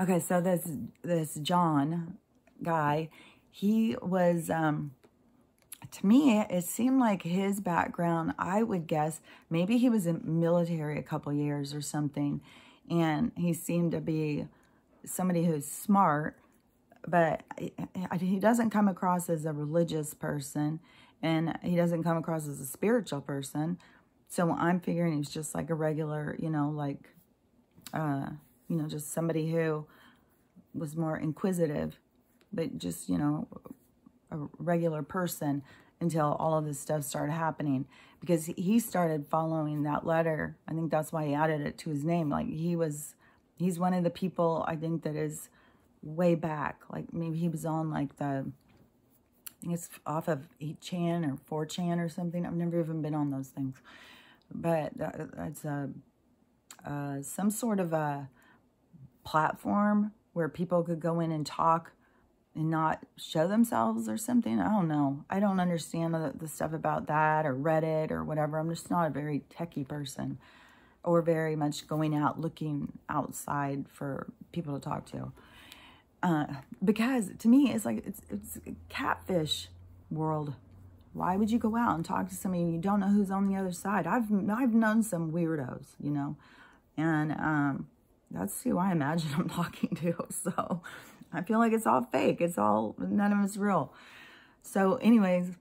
Okay, so this John guy, he was, to me, it seemed like his background, I would guess, maybe he was in military a couple years or something, and he seemed to be somebody who's smart, but he doesn't come across as a religious person, and he doesn't come across as a spiritual person. So I'm figuring he's just like a regular, like, just somebody who was more inquisitive, but just, a regular person until all of this stuff started happening. Because he started following that letter. I think that's why he added it to his name. Like, he's one of the people, I think, that is way back. Like, maybe he was on, like, I think it's off of 8chan or 4chan or something. I've never even been on those things. But it's some sort of a platform where people could go in and talk and not show themselves or something. I don't know. I don't understand the stuff about that or Reddit or whatever. I'm just not a very techie person, or very much going out looking outside for people to talk to. Because to me, it's like, it's a catfish world. Why would you go out and talk to somebody you don't know who's on the other side? I've known some weirdos, and that's who I imagine I'm talking to. So I feel like it's all fake. None of it's real. So anyways,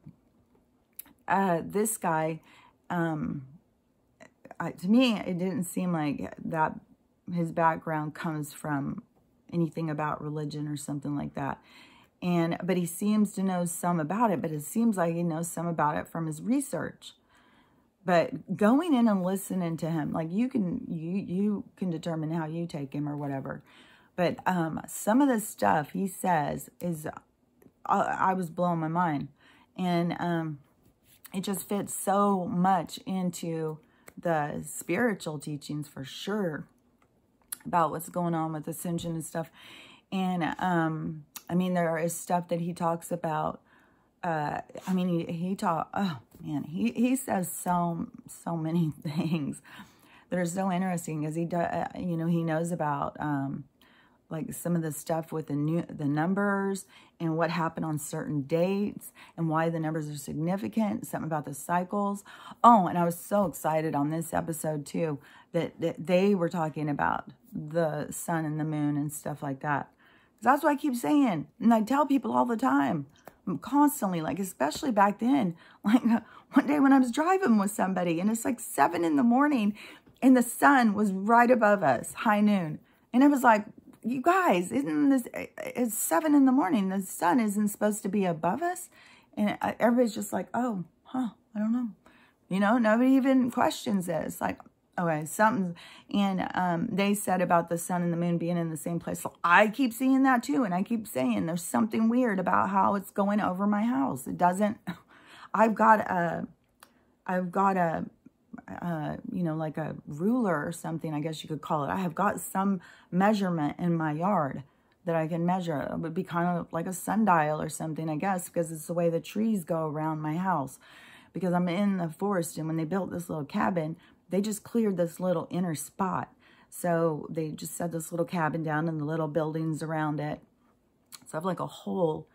this guy, to me, it didn't seem like that his background comes from anything about religion or something like that. But he seems to know some about it, but it seems like he knows some about it from his research. But going in and listening to him, like, you can determine how you take him or whatever. But some of the stuff he says is, I was blowing my mind. And it just fits so much into the spiritual teachings for sure about what's going on with ascension and stuff. And I mean, there is stuff that he talks about. I mean, he says so many things that are so interesting, because he does, he knows about like some of the stuff with the numbers and what happened on certain dates and why the numbers are significant, something about the cycles. Oh, and I was so excited on this episode too, that they were talking about the sun and the moon and stuff like that. That's what I keep saying. And I tell people all the time, constantly, like, especially back then, like one day when I was driving with somebody and it's like 7 in the morning and the sun was right above us, high noon. And I was like, you guys, it's 7 in the morning. The sun isn't supposed to be above us. And everybody's just like, oh, I don't know. Nobody even questions it. It's like, okay, something. And they said about the sun and the moon being in the same place. So I keep seeing that too. And I keep saying there's something weird about how it's going over my house. It doesn't, I've got a like a ruler or something, I guess you could call it. I have got some measurement in my yard that I can measure. It would be kind of like a sundial or something, I guess, because it's the way the trees go around my house. Because I'm in the forest, and when they built this little cabin, they just cleared this little inner spot. So they just set this little cabin down and the little buildings around it. So I have like a hole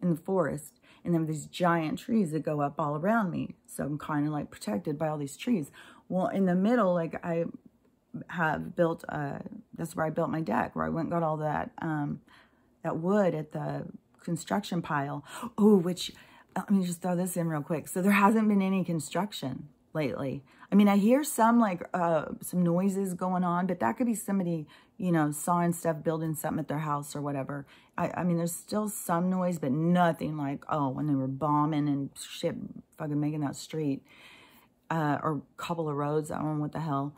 in the forest, and then these giant trees that go up all around me. So I'm kind of like protected by all these trees. Well, in the middle, like, I have built, that's where I built my deck, where I went and got all that, that wood at the construction pile. Oh, which, let me just throw this in real quick. So there hasn't been any construction lately. I mean, I hear some, like, some noises going on, but that could be somebody, sawing stuff, building something at their house or whatever. I mean, there's still some noise, but nothing like, oh, when they were bombing and shit, fucking making that street, or a couple of roads. I don't know what the hell.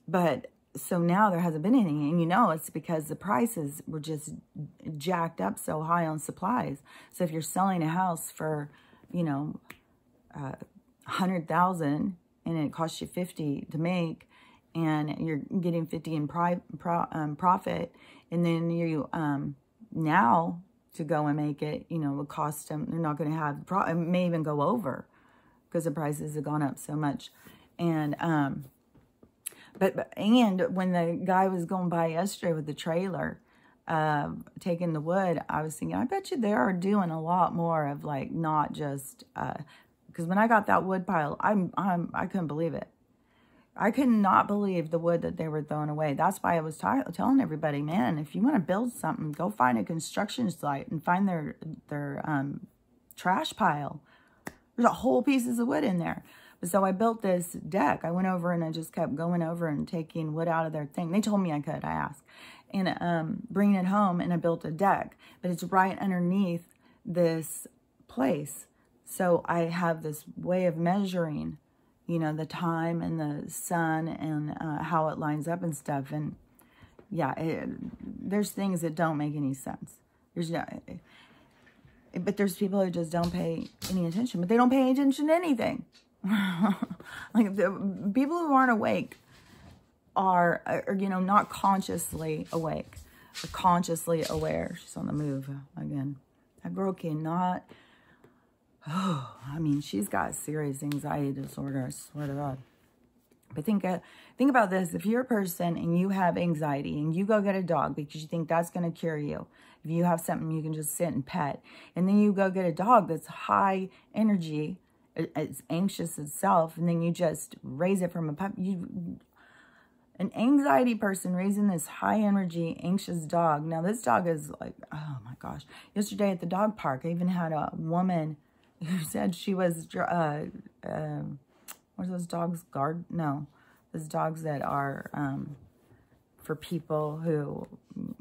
But so now there hasn't been any, and it's because the prices were just jacked up so high on supplies. So if you're selling a house for, $100,000 and it costs you $50 to make, and you're getting $50 in profit, and then you now to go and make it, would cost them. They're not going to have it may even go over because the prices have gone up so much, and And when the guy was going by yesterday with the trailer, taking the wood, I was thinking, I bet you they are doing a lot more of like, not just, because when I got that wood pile, I couldn't believe it. I could not believe the wood that they were throwing away. That's why I was telling everybody, man, if you want to build something, go find a construction site and find their trash pile. There's a whole pieces of wood in there. So I built this deck. I went over and I just kept going over and taking wood out of their thing. They told me I could, I asked. And bringing it home, and I built a deck. But it's right underneath this place. So I have this way of measuring, you know, the time and the sun and how it lines up and stuff. And yeah, there's things that don't make any sense. But there's people who just don't pay any attention. But they don't pay attention to anything. Like the people who aren't awake are, you know, not consciously awake. Or consciously aware. She's on the move again. That girl cannot... Oh, I mean, she's got serious anxiety disorder, I swear to God. But think about this. If you're a person and you have anxiety and you go get a dog because you think that's going to cure you, if you have something you can just sit and pet, and then you go get a dog that's high energy, it's anxious itself, and then you just raise it from a pup, an anxiety person raising this high energy, anxious dog. Now, this dog is like, oh my gosh. Yesterday at the dog park, I even had a woman who said she was, what are those dogs? No, those dogs that are for people who,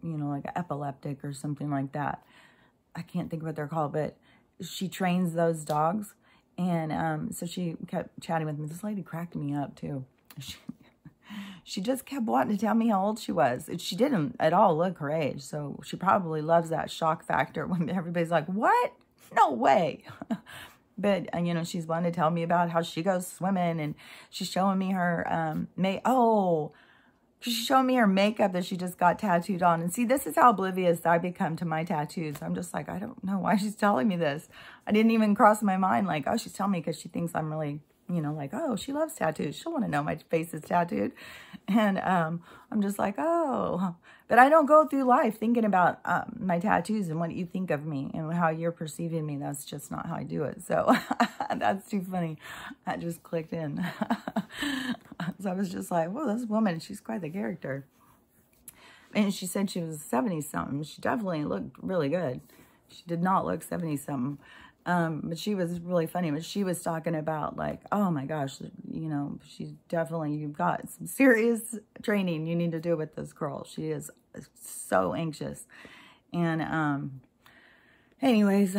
you know, like epileptic or something like that. I can't think what they're called, but she trains those dogs. And so she kept chatting with me. This lady cracked me up too. She just kept wanting to tell me how old she was. She didn't at all look her age. So she probably loves that shock factor when everybody's like, what? No way. But, you know, she's wanting to tell me about how she goes swimming, and she's showing me her, she's showing me her makeup that she just got tattooed on. And see, this is how oblivious I become to my tattoos. I'm just like, I don't know why she's telling me this. I didn't even cross my mind like, oh, she's telling me because she thinks I'm really, you know, like, oh, she loves tattoos. She'll want to know my face is tattooed. And I'm just like, oh. But I don't go through life thinking about my tattoos and what you think of me and how you're perceiving me. That's just not how I do it. So that's too funny. That just clicked in. So I was just like, whoa, this woman, she's quite the character. And she said she was 70-something. She definitely looked really good. She did not look 70-something. But she was really funny. But she was talking about like, oh my gosh, you know, she's definitely, you've got some serious training you need to do with this girl. She is so anxious. And anyways,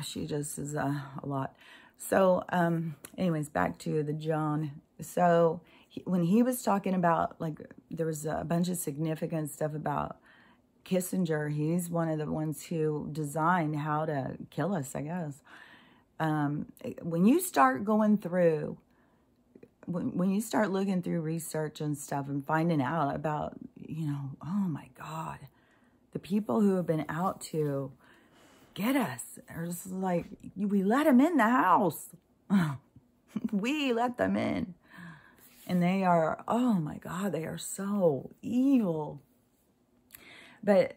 she just is a lot. So anyways, back to the John. So when he was talking about, like, there was a bunch of significant stuff about Kissinger. He's one of the ones who designed how to kill us, I guess. When you start going through, when you start looking through research and stuff and finding out about, you know, oh my God, the people who have been out to get us are just like, we let them in the house. We let them in. And they are, oh my God, they are so evil. But,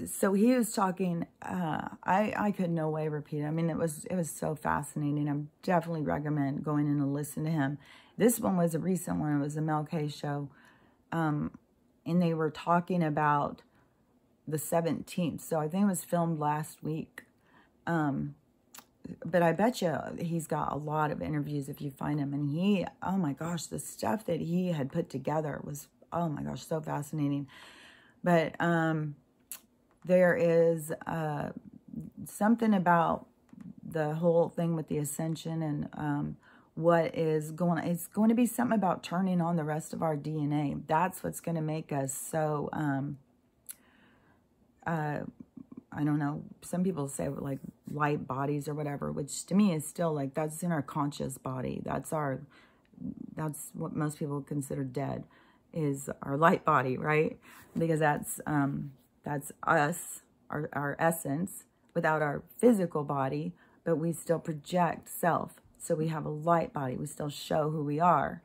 so he was talking, I could no way repeat it. I mean, it was so fascinating. I definitely recommend going in and listen to him. This one was a recent one. It was a Mel K show. And they were talking about the 17th. So I think it was filmed last week. But I bet you he's got a lot of interviews if you find him. And he, oh my gosh, the stuff that he had put together was, oh my gosh, so fascinating. But there is something about the whole thing with the ascension and what is going on. It's going to be something about turning on the rest of our DNA. That's what's going to make us so, I don't know, some people say like light bodies or whatever, which to me is still like, that's in our conscious body. That's what most people consider dead, is our light body, right? Because that's us, our essence, without our physical body, but we still project self. So we have a light body. We still show who we are.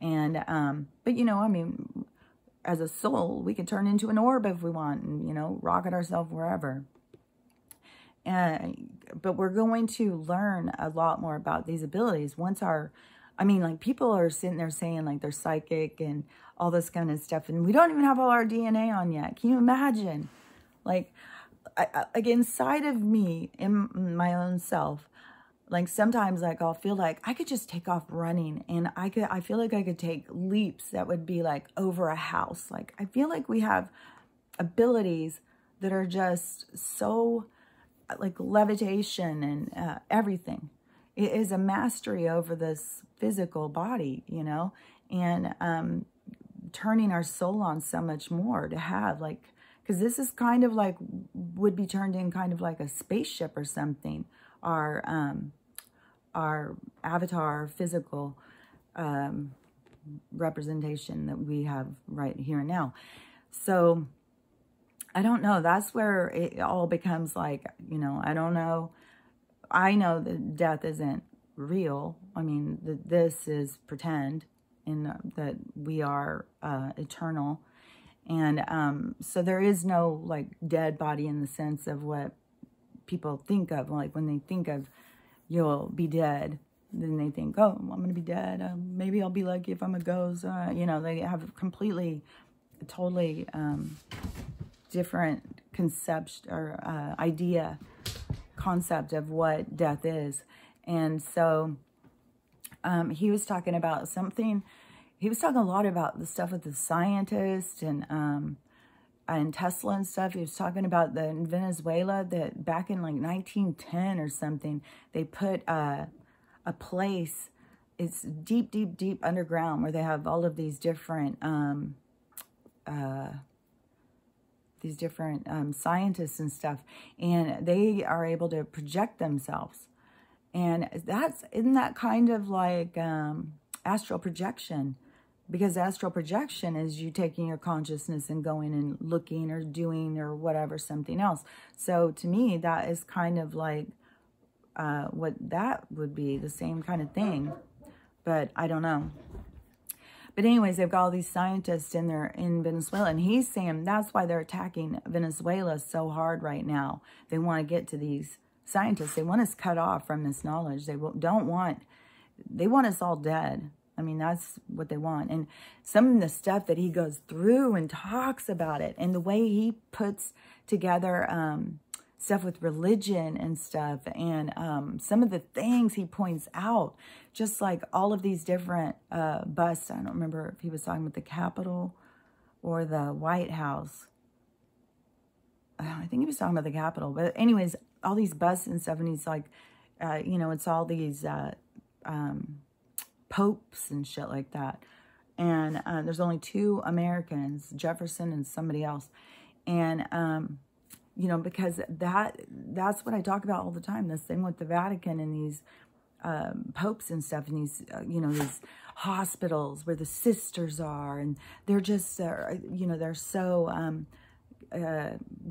And, but, you know, I mean, as a soul, we could turn into an orb if we want and, you know, rocket ourselves wherever. But we're going to learn a lot more about these abilities once I mean, like, people are sitting there saying, like, they're psychic and all this kind of stuff, and we don't even have all our DNA on yet. Can you imagine? Like, like inside of me, in my own self, like, sometimes, like, I'll feel like I could just take off running, and I feel like I could take leaps that would be, like, over a house. Like, I feel like we have abilities that are just so, like, levitation and everything. It is a mastery over this physical body, you know, and turning our soul on so much more to have, like, because this is kind of like, would be turned in kind of like a spaceship or something. Our avatar, physical representation that we have right here and now. So I don't know. That's where it all becomes like, you know, I don't know. I know that death isn't real. I mean, this is pretend, in that we are eternal. And so there is no, like, dead body in the sense of what people think of. Like, when they think of you'll be dead, then they think, oh, I'm going to be dead. Maybe I'll be lucky if I'm a ghost. You know, they have a completely, totally different concept or concept of what death is. And so he was talking about something. He was talking a lot about the stuff with the scientists and Tesla and stuff. He was talking about in Venezuela that back in like 1910 or something, they put a place, it's deep, deep, deep underground, where they have all of these different scientists and stuff, and they are able to project themselves. And isn't that kind of like astral projection? Because astral projection is you taking your consciousness and going and looking or doing or whatever, something else. So to me, that is kind of like what that would be, the same kind of thing. But I don't know. But anyways, they've got all these scientists in Venezuela, and he's saying that's why they're attacking Venezuela so hard right now. They want to get to these scientists. They want us cut off from this knowledge. They want us all dead. I mean, that's what they want. And some of the stuff that he goes through and talks about it, and the way he puts together stuff with religion and stuff, and some of the things he points out, just like all of these different busts. I don't remember if he was talking about the Capitol or the White House. I think he was talking about the Capitol. But anyways, all these busts and stuff, and he's like, you know, it's all these popes and shit like that. And there's only 2 Americans, Jefferson and somebody else. And, you know, because that's what I talk about all the time, this thing with the Vatican and these popes and stuff, and these, you know, these hospitals where the sisters are, and they're just, you know, they're so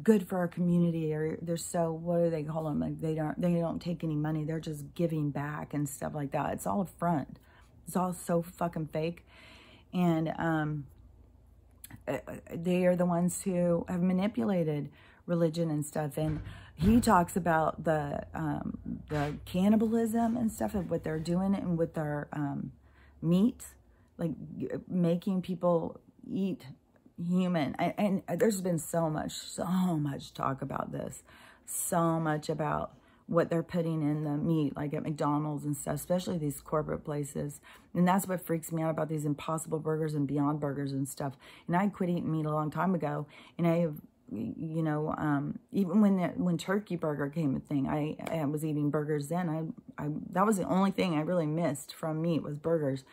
good for our community, or they're so, what do they call them? Like, they don't take any money. They're just giving back and stuff like that. It's all a front. It's all so fucking fake. And they are the ones who have manipulated religion and stuff. And he talks about the cannibalism and stuff, of what they're doing, and with their meat, like making people eat human. And there's been so much talk about this, so much about what they're putting in the meat, like at McDonald's and stuff, especially these corporate places. And that's what freaks me out about these Impossible Burgers and Beyond Burgers and stuff. And I quit eating meat a long time ago, and I, you know, even when Turkey Burger came a thing, I was eating burgers then. That was the only thing I really missed from meat, was burgers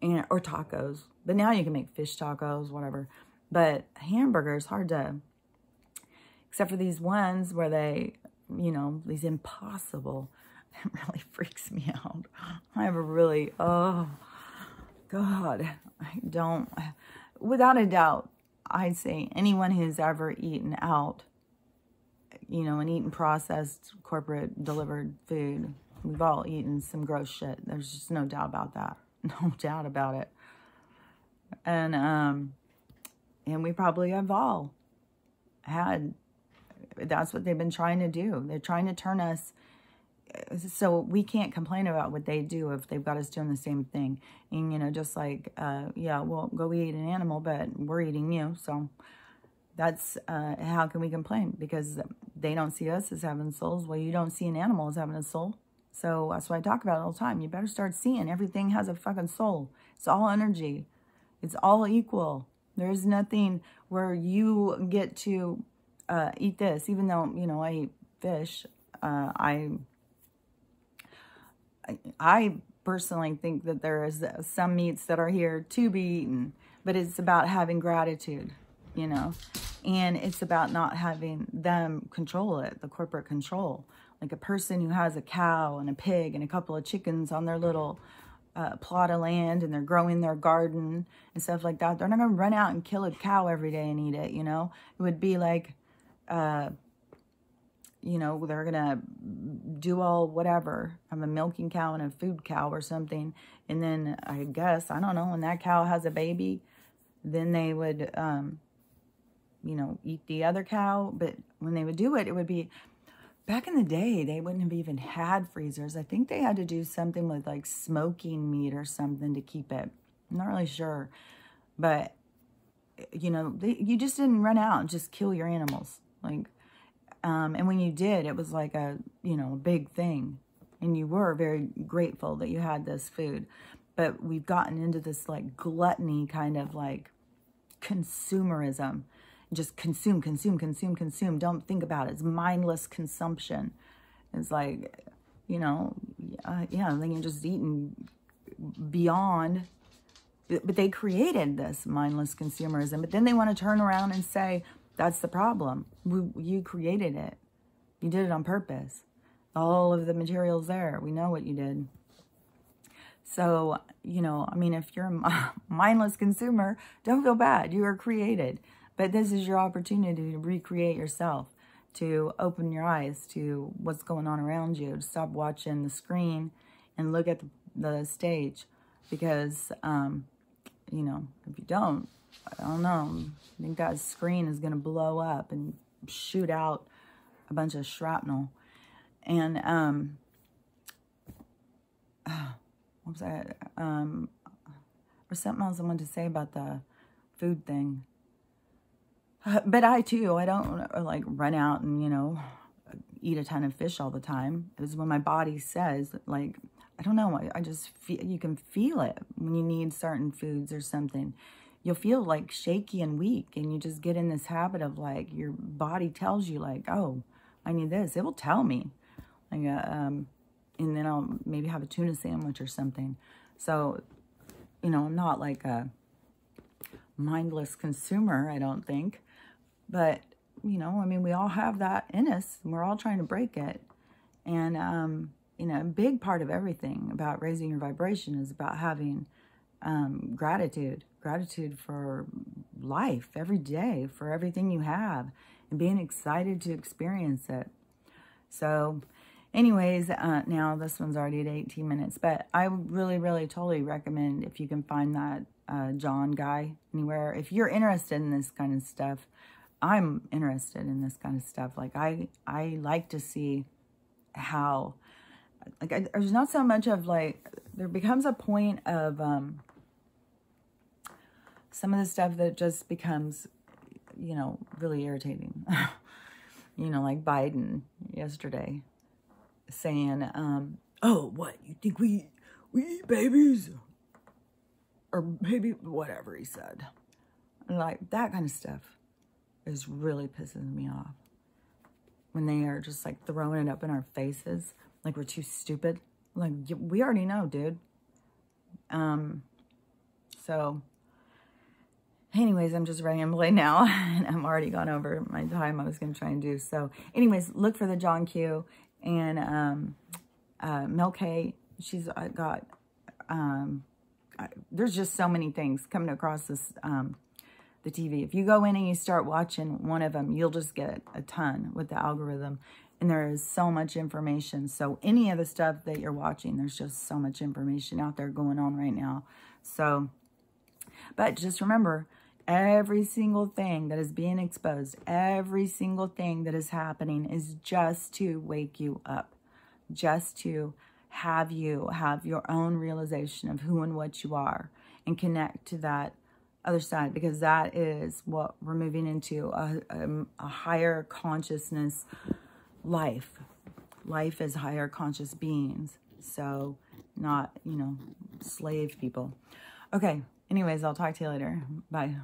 or tacos. But now you can make fish tacos, whatever. But hamburgers, hard to, except for these ones where they, you know, these Impossible, it really freaks me out. I have a really, oh, God, I don't, without a doubt, I'd say anyone who's ever eaten out, you know, and eaten processed, corporate delivered food, we've all eaten some gross shit. There's just no doubt about that. No doubt about it. And we probably have all had, that's what they've been trying to do. They're trying to turn us, so we can't complain about what they do if they've got us doing the same thing. And, you know, just like, yeah, well, go eat an animal, but we're eating you. So that's, how can we complain? Because they don't see us as having souls. Well, you don't see an animal as having a soul. So that's what I talk about all the time. You better start seeing everything has a fucking soul. It's all energy. It's all equal. There's nothing where you get to eat this. Even though, you know, I eat fish, I personally think that there is some meats that are here to be eaten, but it's about having gratitude, you know, and it's about not having them control it, the corporate control. Like a person who has a cow and a pig and a couple of chickens on their little plot of land, and they're growing their garden and stuff like that. They're not going to run out and kill a cow every day and eat it, you know. It would be like, you know, they're going to do all whatever. Have a milking cow and a food cow or something. And then I guess, I don't know, when that cow has a baby, then they would, you know, eat the other cow. But when they would do it, it would be, back in the day, they wouldn't have even had freezers. I think they had to do something with like smoking meat or something to keep it. I'm not really sure. But, you know, you just didn't run out and just kill your animals. Like, and when you did, it was like a, you know, a big thing. And you were very grateful that you had this food. But we've gotten into this like gluttony kind of like consumerism. Just consume, consume, consume, consume. Don't think about it. It's mindless consumption. It's like, you know, yeah, then you're just eating beyond. But they created this mindless consumerism. But then they want to turn around and say, that's the problem. You created it. You did it on purpose. All of the material's there. We know what you did. So, you know, I mean, if you're a mindless consumer, don't feel bad. You were created. But this is your opportunity to recreate yourself, to open your eyes to what's going on around you, to stop watching the screen and look at the stage. Because, you know, if you don't, I don't know, I think that screen is going to blow up and shoot out a bunch of shrapnel. And, what was that? Or something else I wanted to say about the food thing. But I don't like run out and, you know, eat a ton of fish all the time. It was when my body says, like, I don't know, I just feel, you can feel it when you need certain foods or something. You'll feel like shaky and weak, and you just get in this habit of like, your body tells you like, oh, I need this. It will tell me. Like, and then I'll maybe have a tuna sandwich or something. So, you know, I'm not like a mindless consumer, I don't think. But, you know, I mean, we all have that in us, and we're all trying to break it. And, you know, a big part of everything about raising your vibration is about having gratitude. Gratitude for life every day, for everything you have, and being excited to experience it. So, anyways, now this one's already at 18 minutes. But I really, really, totally recommend if you can find that John guy anywhere. If you're interested in this kind of stuff, I'm interested in this kind of stuff. Like, I like to see how, like, there's not so much of, like, there becomes a point of some of the stuff that just becomes, you know, really irritating. You know, like Biden yesterday saying, oh, what, you think we eat babies? Or maybe, whatever he said. And like, that kind of stuff is really pissing me off. When they are just like throwing it up in our faces, like we're too stupid. Like, we already know, dude. So, anyways, I'm just rambling now, and I'm already gone over my time I was going to try and do. So, anyways, look for the John Q. And Mel K. She's got, there's just so many things coming across this, the TV. If you go in and you start watching one of them, you'll just get a ton with the algorithm. And there is so much information. So any of the stuff that you're watching, there's just so much information out there going on right now. So But just remember, every single thing that is being exposed, every single thing that is happening is just to wake you up, just to have you have your own realization of who and what you are and connect to that other side, because that is what we're moving into, a higher consciousness life. Life is higher conscious beings. So not, you know, slave people. Okay. Anyways, I'll talk to you later. Bye.